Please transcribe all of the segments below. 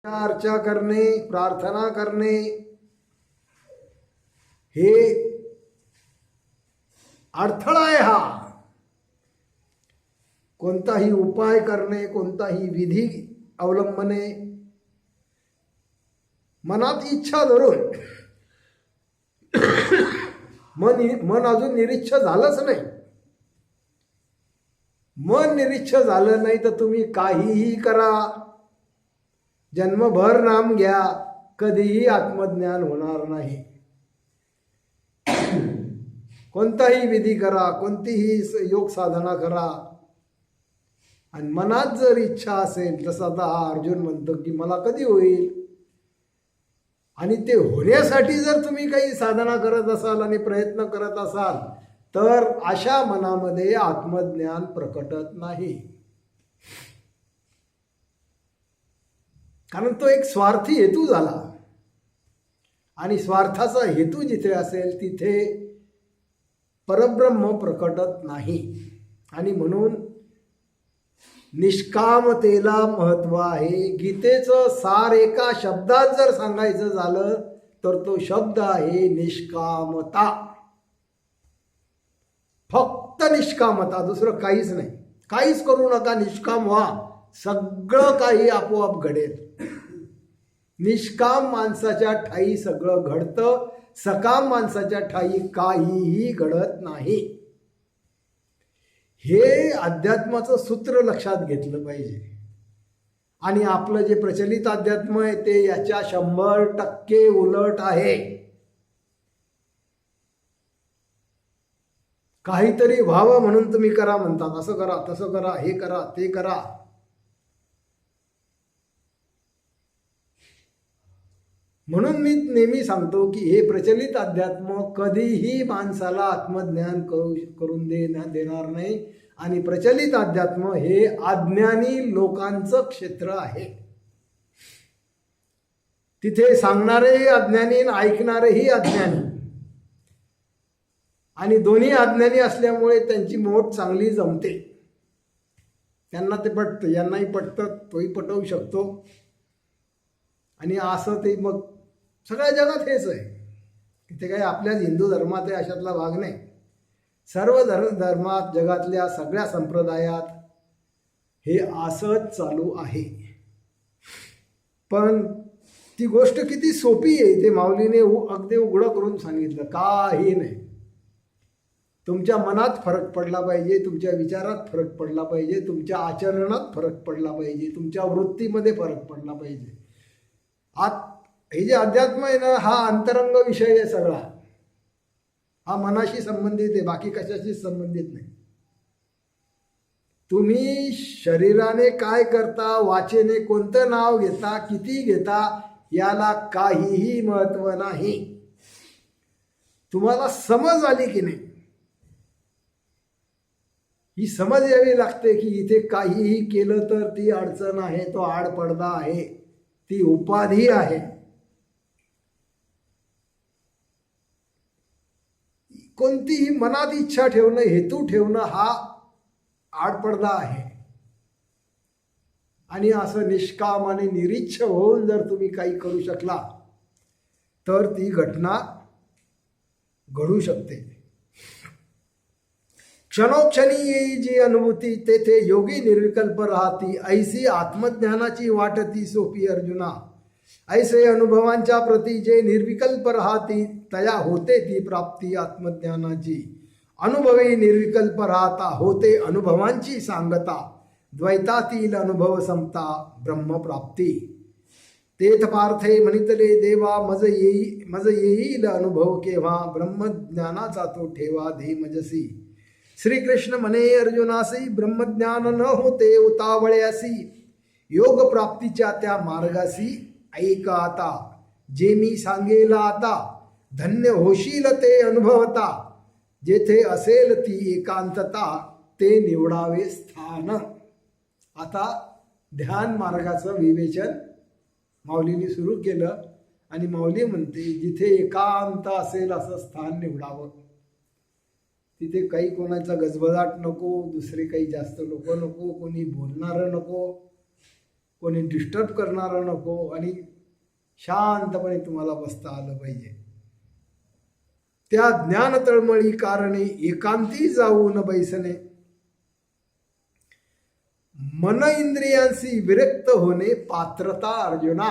अर्चा करणे, प्रार्थना करणे हे अडथळा आहे. हा कोणताही उपाय करणे, कोणताही विधी अवलंबने, मनात इच्छा धरून मन अजून निरीच्छ झालंच नाही. मन निरीच्छ झालं नाही तर तुम्ही काहीही करा, जन्मभर नाम घ्या, कधीही आत्मज्ञान होणार नाही. कोणताही विधी करा, कोणतीही योग साधना करा, आणि मनात जर इच्छा असेल, जसं आता हा अर्जुन म्हणतो की मला कधी होईल, आणि ते होण्यासाठी जर तुम्ही काही साधना करत असाल आणि प्रयत्न करत असाल तर अशा मनामध्ये आत्मज्ञान प्रकटत नाही. कारण तो एक स्वार्थी हेतू झाला, आणि स्वार्थाचा हेतू जिथे असेल तिथे परब्रह्म प्रकटत नाही. आणि म्हणून निष्कामतेला महत्व आहे. गीतेचं सार एका शब्दात जर सांगायचं झालं तर तो शब्द आहे निष्कामता. फक्त निष्कामता, दुसरं काहीच नाही. काहीच करू नका, निष्काम व्हा, सगळं काही आपोआप घडेल. निष्काम माणसाच्या ठाई सगळं घडतं, सकाम माणसाच्या ठाई काहीही घडत नाही. हे अध्यात्माचं सूत्र लक्षात घेतलं पाहिजे. आणि आपलं जे प्रचलित अध्यात्म आहे ते याच्या 100% उलट आहे. काहीतरी व्हावं म्हणून तुम्ही करा म्हणतात, असं करा, तसं करा, हे करा, ते करा. म्हणून मी नेहमी सांगतो की हे प्रचलित अध्यात्म कधीही माणसाला आत्मज्ञान करून देणार नाही. आणि प्रचलित अध्यात्म हे अज्ञानी लोकांचं क्षेत्र आहे. तिथे सांगणारेही अज्ञानी, ऐकणारेही अज्ञानी, आणि दोन्ही अज्ञानी असल्यामुळे त्यांची मोठ चांगली जमते. त्यांना ते पटतं, यांनाही पटतं, तोही पटवू शकतो. आणि असं ते मग सगळ्या जगात हेच आहे. इथे काही आपल्याच हिंदू धर्मात आहे अशातला भाग नाही. सर्व धर्मात, जगातल्या सगळ्या संप्रदायात हे असंच चालू आहे. पण ती गोष्ट किती सोपी आहे ते माऊलीने अगदी उघडं करून सांगितलं. काही नाही. तुमच्या मनात फरक पडला पाहिजे, तुमच्या विचारात फरक पडला पाहिजे, तुमच्या आचरणात फरक पडला पाहिजे, तुमच्या वृत्तीमध्ये फरक पडला पाहिजे. हे जे अध्यात्म आहे ना, हा अंतरंग विषय आहे सगळा. हा मनाशी संबंधित आहे, बाकी कशाशी संबंधित नाही. तुम्ही शरीराने काय करता, वाचेने कोणतं नाव घेता, किती घेता, याला काहीही महत्व नाही. तुम्हाला समज आली की नाही, ही समज यावी लागते की इथे काहीही केलं तर ती अडचण आहे, तो आडपडदा आहे, ती उपाधी आहे. कोणतीही मनात इच्छा ठेवणं, हेतू ठेवणं हा आडपडदा आहे. आणि असं निष्काम आणि निरीच्छ होऊन जर तुम्ही काही करू शकला तर ती घटना घडू शकते. क्षणोक्षणी येई जी अनुभूती, तेथे योगी निर्विकल्प राहती. ऐसी आत्मज्ञानाची वाट ती सोपी अर्जुना. ऐसे अनुभवांच्या प्रती जे निर्विकल्प राहती, तया होते ती प्राप्ती आत्मज्ञानाची. अनुभवी निर्विकल्प राहता, होते अनुभवांची सांगता. द्वैतातील अनुभव समता, ब्रह्मप्राप्ती. तेथ पार्थे म्हणितले देवा, मज येईल अनुभव केव्हा. ब्रह्मज्ञानाचा तो ठेवा दे मजसी. श्रीकृष्ण म्हणे अर्जुनासी, ब्रह्मज्ञान न होते उतावळ्यासी. योग प्राप्तीच्या त्या मार्गासी ऐका आता. जे मी सांगेला आता, धन्य होशील ते अनुभवता. जेथे असेल ती एकांतता, ते निवडावे स्थान. आता ध्यान मार्गाचं विवेचन माऊलीने सुरू केलं. आणि माऊली म्हणते जिथे एकांत असेल असं स्थान निवडावं. तिथे काही कोणाचा गजबजाट नको, दुसरे काही जास्त लोक नको, कोणी बोलणारं नको. कोणी डिस्टर्ब करणारं नको आणि शांतपणे तुम्हाला बसता आलं पाहिजे. त्या ज्ञान तळमळी कारणे एकांती जाऊन बैसणे, मन इंद्रियांशी विरक्त होणे पात्रता अर्जुना.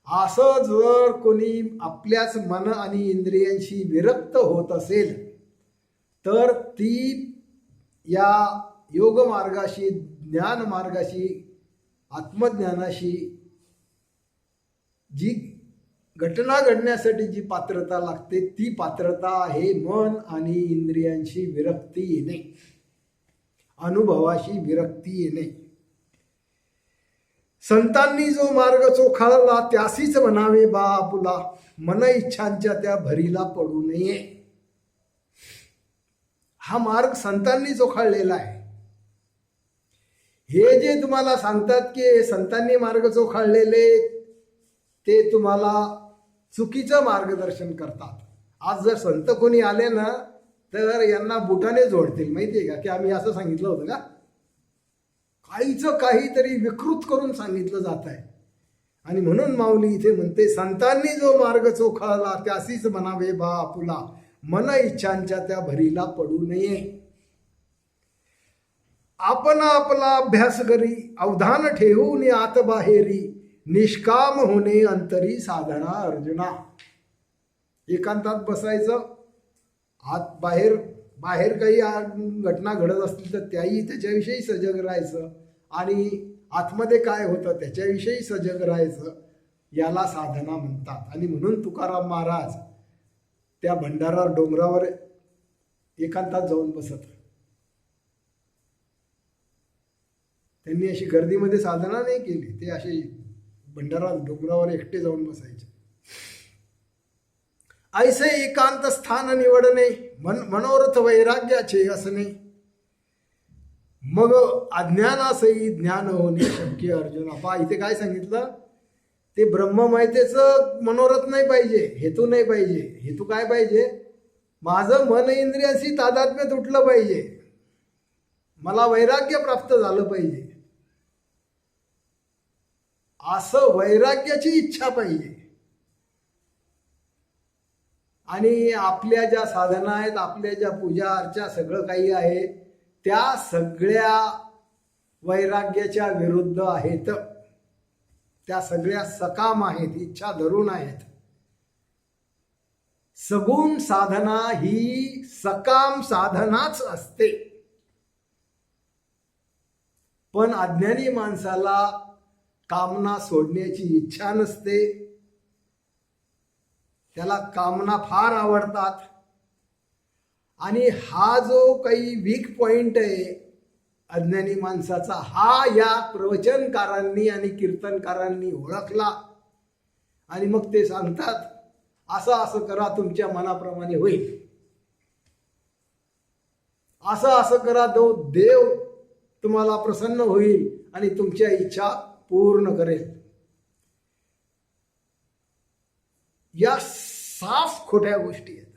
असं जर कोणी आपल्याच मन आणि इंद्रियांशी विरक्त होत असेल तर ती या योग मार्गाशी, ज्ञान मार्गाशी, आत्मज्ञानाशी जी घटना घडण्यासाठी जी पात्रता लागते ती पात्रता आहे मन आणि इंद्रियांशी विरक्ती येणे, अनुभवाशी विरक्ती येणे. संतांनी जो मार्ग चोखाळला त्यासीच म्हणावे बा आपुला, मन इच्छांच्या त्या भरीला पडू नये. हा मार्ग संतांनी चोखाळलेला आहे. हे जे तुम्हाला सांगतात की संतांनी मार्ग चोखाळलेले ते तुम्हाला चुकीचं मार्गदर्शन करतात. आज जर संत कोणी आले ना तर यांना बुटाने जोडतील, माहितीये का, की आम्ही असं सांगितलं होतं का. काहीचं काहीतरी विकृत करून सांगितलं जात आहे. आणि म्हणून माऊली इथे म्हणते, संतांनी जो मार्ग चोखाळला त्यासीच म्हणावे बा आपुला, मन इच्छांच्या त्या भरीला पडू नये. आपण आपला अभ्यास करी अवधान ठेवून आत बाहेरी, निष्काम होणे अंतरी साधना अर्जुना. एकांतात बसायचं, आत बाहेर बाहेर काही घटना घडत असतील तर त्याही त्याच्याविषयी सजग राहायचं आणि आतमध्ये काय होतं त्याच्याविषयी सजग राहायचं. याला साधना म्हणतात. आणि म्हणून तुकाराम महाराज त्या भंडारा डोंगरावर एकांतात जाऊन बसत. त्यांनी अशी गर्दीमध्ये साधना नाही केली, ते असे भंडारा डोंगरावर एकटे जाऊन बसायचे. ऐसे एकांत स्थान निवडणे, मनोरथ वैराग्याचे असणे, मग अज्ञानासही ज्ञान होणे शक्य अर्जुना. पहा इथे काय सांगितलं, ते ब्रह्ममयतेचं मनोरथ नाही पाहिजे, हेतू नाही पाहिजे. हेतू काय पाहिजे, माझं मन इंद्रियांशी तादात्म्य तुटलं पाहिजे, मला वैराग्य प्राप्त झालं पाहिजे, असं वैराग्याची इच्छा पाहिजे. आणि आपल्या ज्या साधना आहेत, आपल्या ज्या पूजा अर्चा सगळं काही आहे त्या सगळ्या वैराग्याच्या विरुद्ध आहेत. त्या सगळ्या सकाम आहेत, इच्छा धरून आहेत. सगुण साधना ही सकाम साधनाच असते. पण अज्ञानी माणसाला कामना सोडण्याची इच्छा नसते, त्याला कामना फार आवडतात. आणि हा जो काही वीक पॉइंट आहे अज्ञानी माणसाचा, हा या प्रवचनकारांनी आणि कीर्तनकारांनी ओळखला. आणि मग ते सांगतात असं असं करा तुमच्या मनाप्रमाणे होईल, असं असं करा तो देव तुम्हाला प्रसन्न होईल आणि तुमच्या इच्छा पूर्ण करेल. या साफ खोट्या गोष्टी आहेत,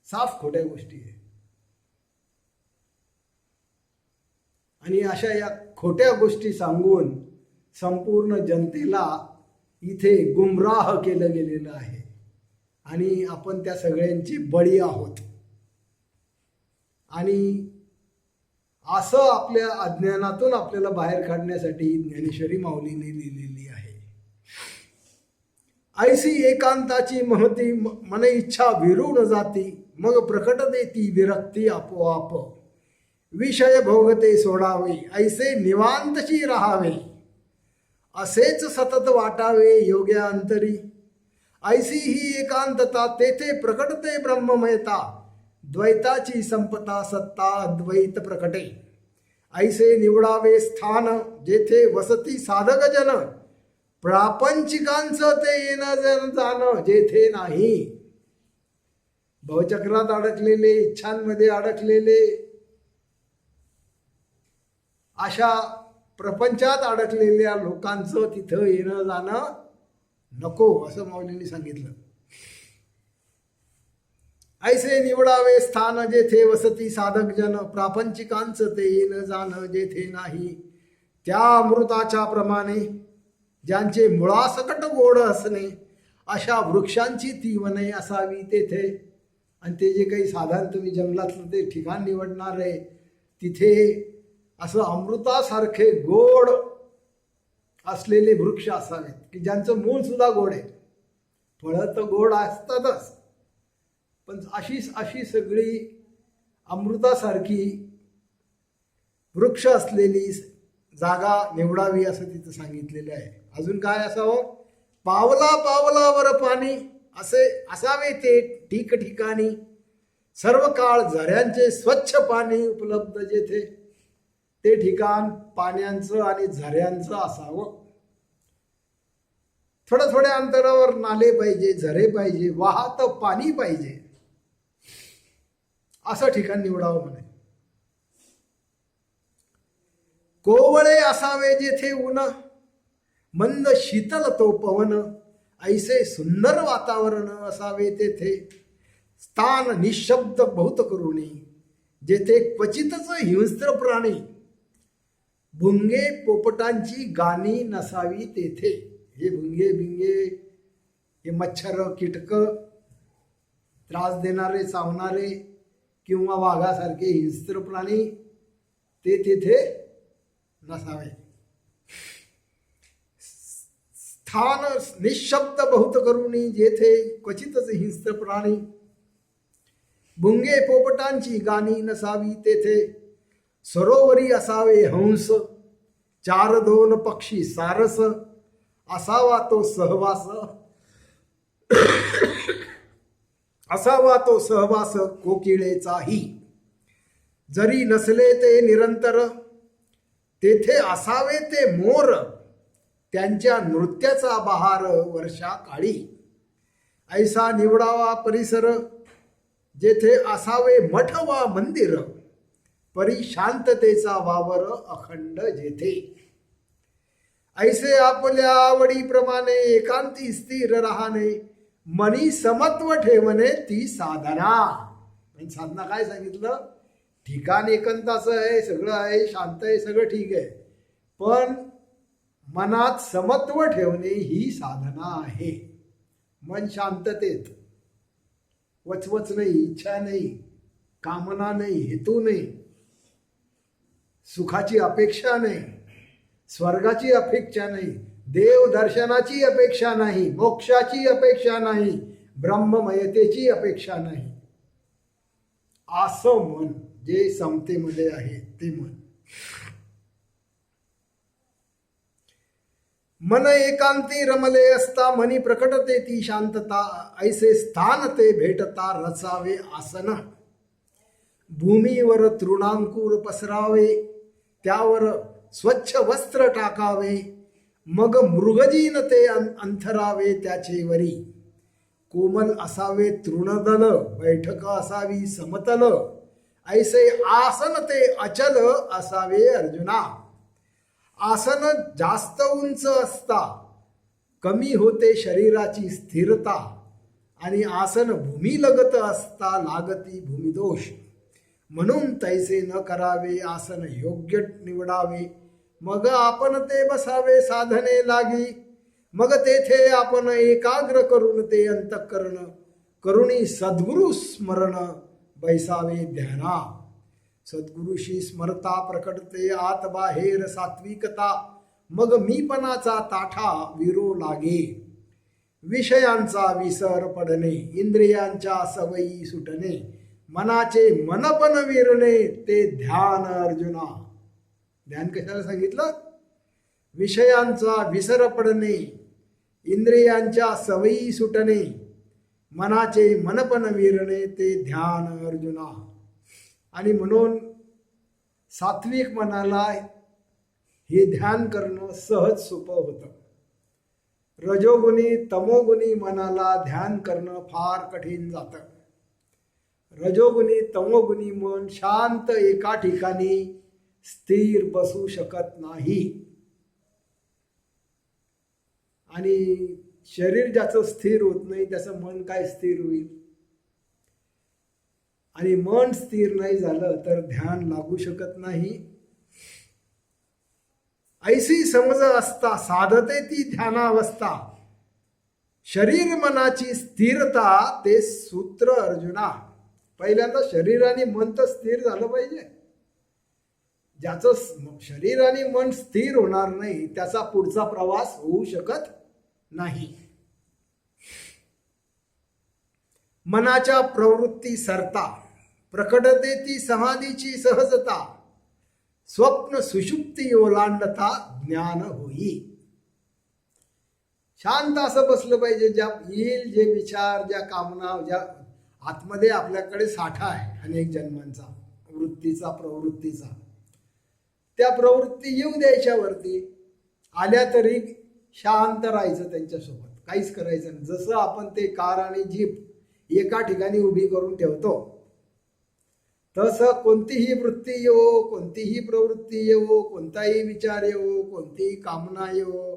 साफ खोट्या गोष्टी आहेत. आणि अशा या खोट्या गोष्टी सांगून संपूर्ण जनतेला इथे गुमराह केलं गेलेलं आहे. आणि आपण त्या सगळ्यांची बळी आहोत. आणि असं आपल्या अज्ञानातून आपल्याला बाहेर काढण्यासाठी ज्ञानेश्वरी माऊलीने लिहिलेली आहे. ऐसी एकांताची महती मन इच्छा विरून जाती, मग प्रकट देती विरक्ती आपोआप. विषय भोगते सोडावे, ऐसे निवांतशी राहावे, असेच सतत वाटावे योग्य अंतरी. ऐसी ही एकांतता तेथे प्रकटते ब्रह्ममयता, द्वैताची संपता सत्ता अद्वैत प्रकटे. ऐसे निवडावे स्थान जेथे वसती साधक जन, प्रापंचिकांचं ते येणं जाणं जेथे नाही. भवचक्रात अडकलेले, इच्छांमध्ये अडकलेले, अशा प्रपंचात अडकलेल्या लोकांचं तिथं येणं जाणं नको, असं माऊलींनी सांगितलं. ऐसे निवडावे स्थान जेथे वसती साधक जन, प्रापंचिकांचं ते येणं जाणं जेथे नाही. त्या अमृताच्या प्रमाणे ज्यांचे मुळासकट गोड असणे अशा वृक्षांची ती वने असावी तेथे. आणि ते जे काही साधारण तुम्ही जंगलातलं ते ठिकाण निवडणार आहे तिथे असं अमृतासारखे गोड असलेले वृक्ष असावेत की ज्यांचं मूळ सुद्धा गोड आहे. फळं तर गोड असतातच, पण अशी सगळी अमृतासारखी वृक्ष असलेली जागा निवडावी असं तिथं सांगितलेलं आहे. अजून काय असावं? पावला पावलावर पाणी असावे ते ठिकठिकाणी, सर्व काळ झऱ्यांचे स्वच्छ पाणी उपलब्ध जेथे. ते ठिकाण पाण्याचं आणि झऱ्यांचं असावं. थोड्या अंतरावर नाले पाहिजे, झरे पाहिजे, वाहत पाणी पाहिजे, असं ठिकाण निवडावं म्हणे. कोवळे असावे जेथे ऊन, मंद शीतल तो पवन, ऐसे सुंदर वातावरण असावे तेथे. स्थान निशब्द बहुत करुणी, जेथे क्वचितच हिंस्त्र प्राणी, भुंगे पोपटांची गाणी नसावी तेथे. हे भुंगे भिंगे, हे मच्छर कीटक त्रास देणारे, चावणारे किंवा वाघासारखे हिंस्त्र प्राणी ते तिथे नसावे. स्थान निशब्द बहुत करुणी, जेथे क्वचितच हिंस्त्र प्राणी, भुंगे पोपटांची गाणी नसावी तेथे. सरोवरी असावे हंस, चार दोन पक्षी सारस, असावा तो सहवास, असावा तो सहवास कोकिळेचाही. जरी नसले ते निरंतर, तेथे असावे ते मोर, त्यांच्या नृत्याचा बहार वर्षा काळी. ऐसा निवडावा परिसर, जेथे असावे मठ वा मंदिर, परी शांततेचा वावर अखंड जेथे. ऐसे आपल्या आवडीप्रमाणे एकांती स्थिर राहणे, मनी समत्व ठेवणे ती साधना. म्हणजे साधना काय सांगितलं? ठिकाण एकांताचं आहे, सगळं आहे, शांत आहे, सगळं ठीक आहे, पण मनात समत्व ठेवणे ही साधना आहे. मन शांततेत, वचवच नाही, इच्छा नाही, कामना नाही, हेतू नाही, सुखाची अपेक्षा नाही, स्वर्गाची अपेक्षा नाही, देव दर्शनाची अपेक्षा नाही, मोक्षाची अपेक्षा नाही, ब्रह्ममयतेची अपेक्षा नाही, असं मन जे समतेमध्ये आहे ते मन. मन एकांती रमले असता, मनी प्रकटते ती शांतता, ऐसे स्थान ते भेटता रचावे आसन. भूमीवर तृणांकुर पसरावे, त्यावर स्वच्छ वस्त्र टाकावे, मग मृगजीन ते अंथरावे त्याचे वरी. कोमल असावे तृणदल, बैठक असावी समतल, ऐसे आसन ते अचल असावे अर्जुना. आसन जास्त उंच असता कमी होते शरीराची स्थिरता, आणि आसन भूमी लगत असता लागती भूमिदोष. म्हणून तैसे न करावे, आसन योग्य निवडावे, मग आपण ते बसावे साधने लागी. मग तेथे आपण एकाग्र करून ते अंतःकरण, करुणी सद्गुरु स्मरण बैसावे ध्याना. सद्गुरुशी स्मरता प्रकटते आत बाहेर सात्विकता, मग मीपणाचा ताठा विरो लागे. विषयांचा विसर पडणे, इंद्रियांच्या सवयी सुटणे, मनाचे मनपण विरणे ते ध्यान अर्जुना. ध्यान कशाला सांगितलं? विषयांचा विसर पडणे, इंद्रियांच्या सवयी सुटणे, मनाचे मनपण विरणे ते ध्यान अर्जुना. आणि म्हणून सात्विक मनाला हे ध्यान करणं सहज सोपं होतं. रजोगुणी तमोगुणी मनाला ध्यान करणं फार कठीण जातं. रजोगुणी तमोगुणी मन शांत एका ठिकाणी स्थिर बसू शकत नाही. आणि शरीर ज्याचं स्थिर होत नाही त्याचं मन काय स्थिर होईल? आणि मन स्थिर नाही झालं तर ध्यान लागू शकत नाही. ऐसी समज असता साधते ती ध्यानावस्था, शरीर मनाची स्थिरता ते सूत्र अर्जुना. पहिल्यांदा शरीर आणि मन तर स्थिर झालं पाहिजे. ज्याचं शरीर आणि मन स्थिर होणार नाही त्याचा पुढचा प्रवास होऊ शकत नाही. मनाच्या प्रवृत्ती सरता प्रकटते ती समाधीची सहजता, स्वप्न सुषुप्ती ओलांडता ज्ञान होई. शांत असं बसलं पाहिजे. ज्या येईल जे विचार, ज्या कामना, ज्या आतमध्ये आपल्याकडे साठा आहे अनेक जन्मांचा वृत्तीचा, प्रवृत्तीचा, त्या प्रवृत्ती येऊ द्यायच्या वरती. आल्या तरी शांत राहायचं, त्यांच्यासोबत काहीच करायचं नाही. जसं आपण ते कार आणि जीप एका ठिकाणी उभी करून ठेवतो, तसं कोणतीही वृत्ती येवो, कोणतीही प्रवृत्ती येवो, कोणताही विचार येवो, कोणतीही कामना येवो,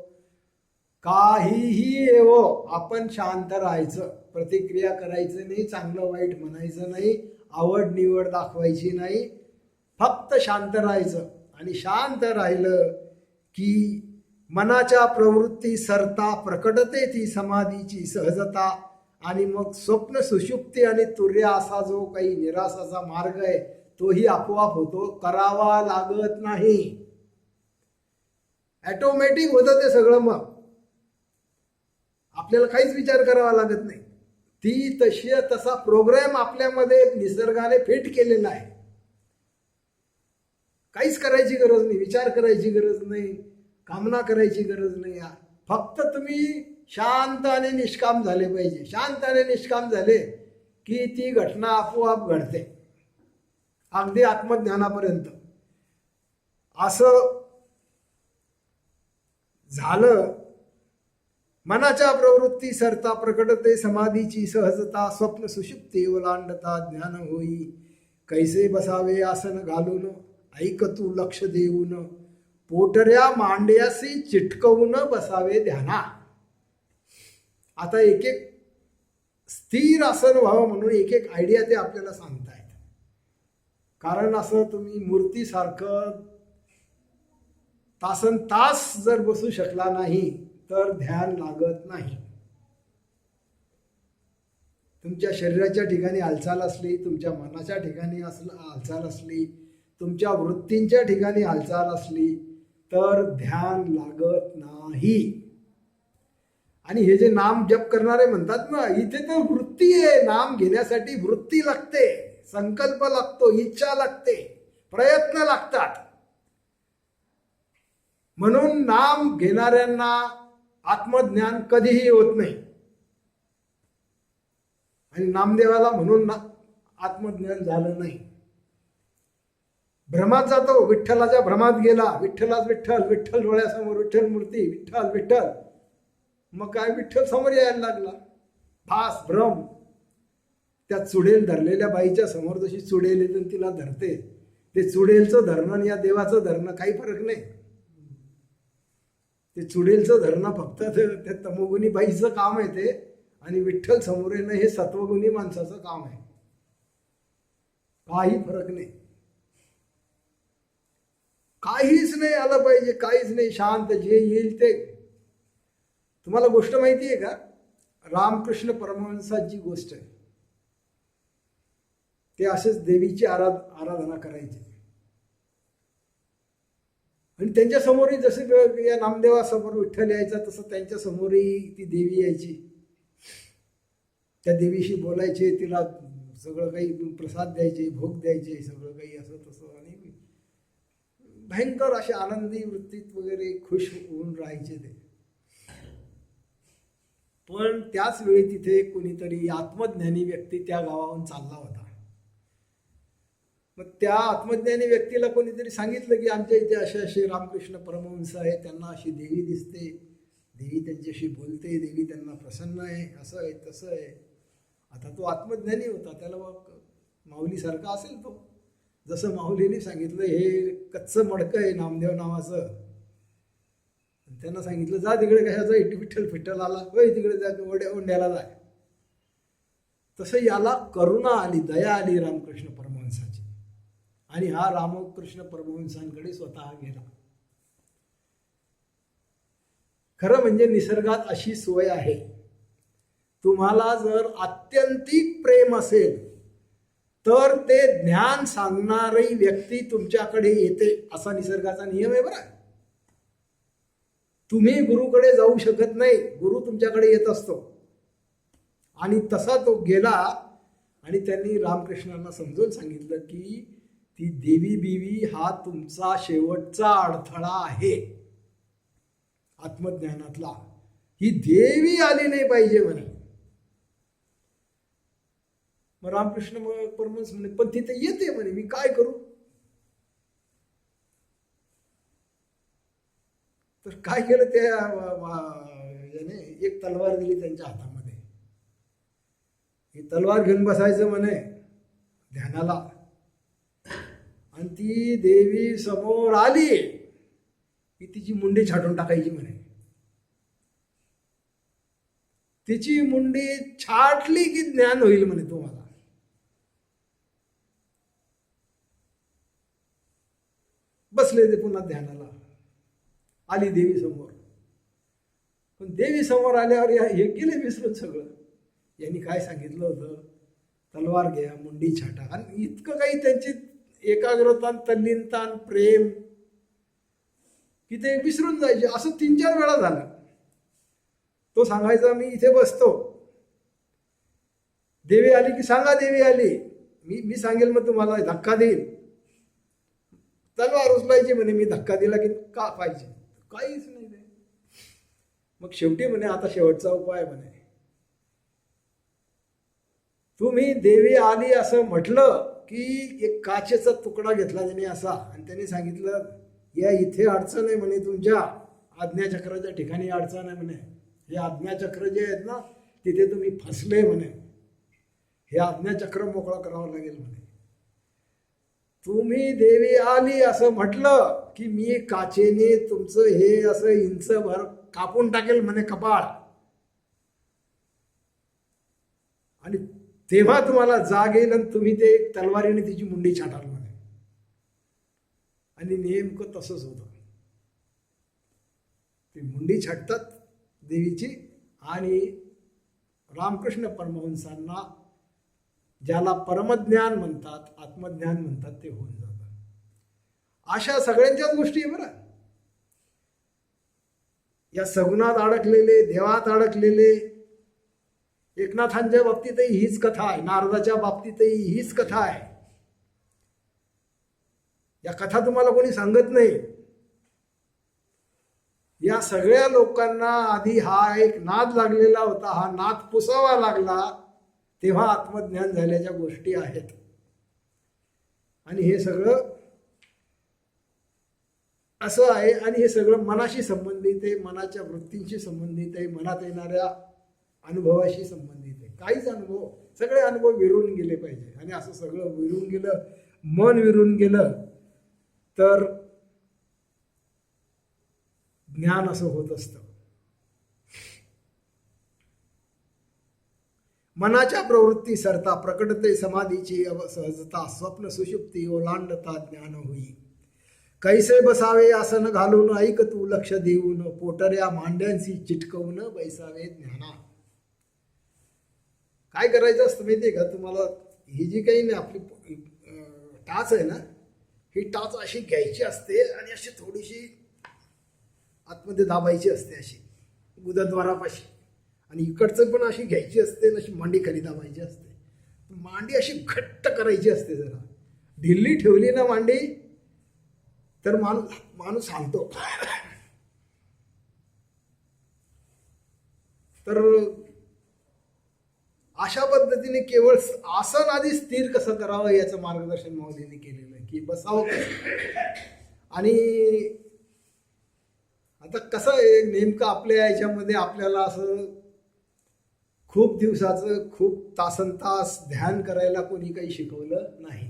काहीही येवो, आपण शांत राहायचं. प्रतिक्रिया करायचं नाही, चांगलं वाईट म्हणायचं नाही, आवड निवड दाखवायची नाही, फक्त शांत राहायचं. आणि शांत राहिलं की मनाच्या प्रवृत्ती सरता प्रकटते ती समाधीची सहजता. आणि मग स्वप्न सुषुप्ती आणि तुर्य असा जो काही निरासाचा मार्ग आहे तोही आपोआप होतो, करावा लागत नाही. ऑटोमॅटिक होतं ते सगळं. मग आपल्याला काहीच विचार करावा लागत नाही. ती तसा प्रोग्राम आपल्यामध्ये निसर्गाने फिट केलेला आहे. काहीच करायची गरज नाही, विचार करायची गरज नाही, कामना करायची गरज नाही. फक्त तुम्ही शांत आणि निष्काम झाले पाहिजे. शांत आणि निष्काम झाले की ती घटना आपोआप घडते, अगदी आत्मज्ञानापर्यंत. असं झालं. मनाच्या प्रवृत्ती सरता प्रकटते समाधीची सहजता, स्वप्न सुषुप्ती ओलांडता ज्ञान होई. कैसे बसावे आसन घालून, ऐक तू लक्ष देऊन, पोटऱ्या मांड्यासी चिटकवून बसावे ध्याना. आता एक एक स्थिर आसन व्हावं म्हणून एक एक आयडिया ते आपल्याला सांगतायत. कारण असं तुम्ही मूर्तीसारखं तासन तास जर बसू शकला नाही तर ध्यान लागत नाही. तुमच्या शरीराच्या ठिकाणी हालचाल असली, तुमच्या मनाच्या ठिकाणी हालचाल असली, तुमच्या वृत्तींच्या ठिकाणी हालचाल असली तर ध्यान लागत नाही. आणि हे जे नाम जप करणारे म्हणतात ना, इथे तर वृत्ती आहे. नाम घेण्यासाठी वृत्ती लागते, संकल्प लागतो, इच्छा लागते, प्रयत्न लागतात. म्हणून नाम घेणाऱ्यांना आत्मज्ञान कधीही होत नाही. आणि नामदेवाला म्हणून आत्मज्ञान झालं नाही. भ्रमात जातो, विठ्ठलाच्या भ्रमात गेला, विठ्ठलाच विठ्ठल, विठ्ठल डोळ्यासमोर, विठ्ठल मूर्ती, विठ्ठल विठ्ठल. मग काय विठ्ठल समोर यायला लागला. भास भ्रम. त्या चुडेल धरलेल्या बाईच्या समोर जशी चुडेल येते तिला धरते, ते चुडेलचं धरणं आणि या देवाचं धरणं काही फरक नाही. ते चुडेलचं धरणं फक्त त्या तमोगुणी बाईचं काम आहे ते, आणि विठ्ठल समोर येणं हे सत्वगुणी माणसाचं काम आहे. काही फरक नाही. काहीच नाही आलं पाहिजे, काहीच नाही. शांत जे येईल ते. तुम्हाला गोष्ट माहिती आहे का? रामकृष्ण परमहंसाची गोष्ट आहे. ते असेच देवीची आराधना करायचे. आणि त्यांच्या समोरही जसे या नामदेवासमोर विठ्ठल यायचा तसं त्यांच्या समोरही ती देवी यायची. त्या देवीशी बोलायचे, तिला सगळं काही प्रसाद द्यायचे, भोग द्यायचे, सगळं काही असं तसं. आणि भयंकर असे आनंदी वृत्तीत वगैरे खुश होऊन राहायचे ते. पण त्याच वेळी तिथे कोणीतरी आत्मज्ञानी व्यक्ती त्या गावाहून चालला होता. मग त्या आत्मज्ञानी व्यक्तीला कोणीतरी सांगितलं की आमच्या इथे असे रामकृष्ण परमहंस आहे, त्यांना अशी देवी दिसते, देवी त्यांच्याशी बोलते, देवी त्यांना प्रसन्न आहे, असं आहे तसं आहे. आता तो आत्मज्ञानी होता, त्याला माऊलीसारखा असेल तो. जसं माऊलीने सांगितलं हे कच्चं मडकं आहे नामदेव नावाचं, त्यांना सांगितलं जा तिकडे कशाचा विठ्ठल फिठ्ठल आला, होय तिकडे जा, ओंड्याला जाय. तसं याला करुणा आली, दया आली रामकृष्ण परमहंसाची. आणि हा रामकृष्ण परमहंसांकडे स्वतः गेला. खरं म्हणजे निसर्गात अशी सोय आहे, तुम्हाला जर आत्यंतिक प्रेम असेल तर ते ज्ञान सांगणारी व्यक्ती तुमच्याकडे येते, असा निसर्गाचा नियम आहे बरं. तुम्ही गुरुकडे जाऊ शकत नाही, गुरु तुमच्याकडे येत असतो. आणि तसा तो गेला आणि त्यांनी रामकृष्णांना समजून सांगितलं की ती देवी बीवी हा तुमचा शेवटचा अडथळा आहे आत्मज्ञानातला. ही देवी आली नाही पाहिजे म्हणे. मग रामकृष्ण परमहंस म्हणे, पण तिथे येते म्हणे, मी काय करू? तर काय केलं त्या याने, एक तलवार दिली त्यांच्या हातामध्ये. ही तलवार घेऊन बसायचं म्हणे ध्यानाला, आणि ती देवी समोर आली की तिची मुंडी छाटून टाकायची म्हणे. तिची मुंडी छाटली की ज्ञान होईल म्हणे तुम्हाला. बसले ते पुन्हा ध्यानाला. आली देवी समोर, पण देवी समोर आल्यावर हे गेले विसरून सगळं. यांनी काय सांगितलं होतं, तलवार घ्या, मुंडी छाटा. आणि इतकं काही त्यांची एकाग्रता, तल्लीनता, प्रेम की ते विसरून जायचे. असं 3-4 वेळा झालं. तो सांगायचा मी इथे बसतो, देवी आली की सांगा देवी आली, मी सांगेल, मग तुम्हाला धक्का देईल. तलवार उचलायची म्हणे, मी धक्का दिला की का पाहिजे, काहीच नाही ते. मग शेवटी म्हणे आता शेवटचा उपाय म्हणे, तुम्ही देवी आली असं म्हटलं की एक काचेचा तुकडा घेतला त्याने असा, आणि त्याने सांगितलं या इथे अडचण आहे म्हणे, तुमच्या आज्ञाचक्राच्या ठिकाणी अडचण आहे म्हणे. हे आज्ञाचक्र जे आहेत ना तिथे तुम्ही फसले म्हणे, हे आज्ञाचक्र मोकळा करावं लागेल म्हणे. तुम्ही देवी आली असं म्हटलं की मी काचेने तुमचं हे असं इंचभर कापून टाकेल म्हणे कपाळ, आणि तेव्हा तुम्हाला जाग येईल आणि तुम्ही ते तलवारीने तिची मुंडी छाटाल म्हणे. आणि नेमकं तसंच होतं. ती मुंडी छाटतात देवीची, आणि रामकृष्ण परमहंसांना ज्याला परमज्ञान म्हणतात, आत्मज्ञान म्हणतात, ते होऊन जातं. अशा सगळ्यांच्याच गोष्टी आहे बरं. या सगुणात अडकलेले, देवात अडकलेले, एकनाथांच्या बाबतीतही हीच कथा आहे, नारदाच्या बाबतीतही हीच कथा आहे. या कथा तुम्हाला कोणी सांगत नाही. या सगळ्या लोकांना आधी हा एक नाद लागलेला होता, हा नाद पुसावा लागला, तेव्हा आत्मज्ञान झाल्याच्या गोष्टी आहेत. आणि हे सगळं असं आहे, आणि हे सगळं मनाशी संबंधित आहे, मनाच्या वृत्तींशी संबंधित आहे, मनात येणाऱ्या अनुभवाशी संबंधित आहे. काहीच अनुभव, सगळे अनुभव विरून गेले पाहिजे. आणि असं सगळं विरून गेलं, मन विरून गेलं तर ज्ञान असं होत असतं. मनाच्या प्रवृत्ती सरता प्रकटते समाधीची सहजता, स्वप्न सुषुप्ती ओलांडता ज्ञान होई. कैसे बसावे आसन घालून, ऐक तू लक्ष देऊन, पोटऱ्या मांड्यांशी चिटकवून बैसावे ज्ञाना. काय करायचं असतं माहितीये का तुम्हाला? ही जी काही ना आपली टाच आहे ना, ही टाच अशी घ्यायची असते आणि अशी थोडीशी आतमध्ये दाबायची असते, अशी गुदद्वारापाशी, आणि इकडचं पण अशी घ्यायची असते आणि अशी मांडी खाली दाबायची असते. मांडी अशी घट्ट करायची असते. जरा ढिल्ली ठेवली ना मांडी तर माणूस सांगतो. तर अशा पद्धतीने केवळ आसन आधी स्थिर कसं करावं याचं मार्गदर्शन महोदयांनी केलेलं आहे, की बसावं कसं. आणि आता कसं आहे नेमकं आपल्या याच्यामध्ये आपल्याला असं खूप दिवसाचं खूप तासनतास ध्यान करायला कोणी काही शिकवलं नाही.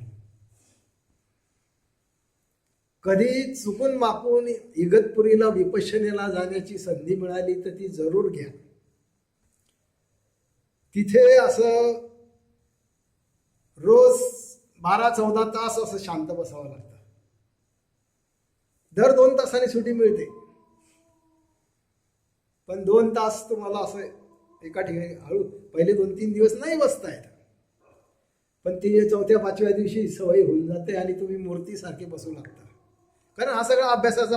कधी चुकून मापून इगतपुरीला विपश्यनेला जाण्याची संधी मिळाली तर ती जरूर घ्या. तिथे असं रोज 12-14 तास असं शांत बसावं लागतं. दर 2 तासांनी सुट्टी मिळते. पण 2 तास तुम्हाला असं एका ठिकाणी हळू पहिले 2-3 दिवस नाही बसता येत, पण ती 4थ्या-5व्या दिवशी सवय होऊन जाते आणि तुम्ही मूर्तीसारखे बसू लागता. कारण हा सगळा अभ्यासाचा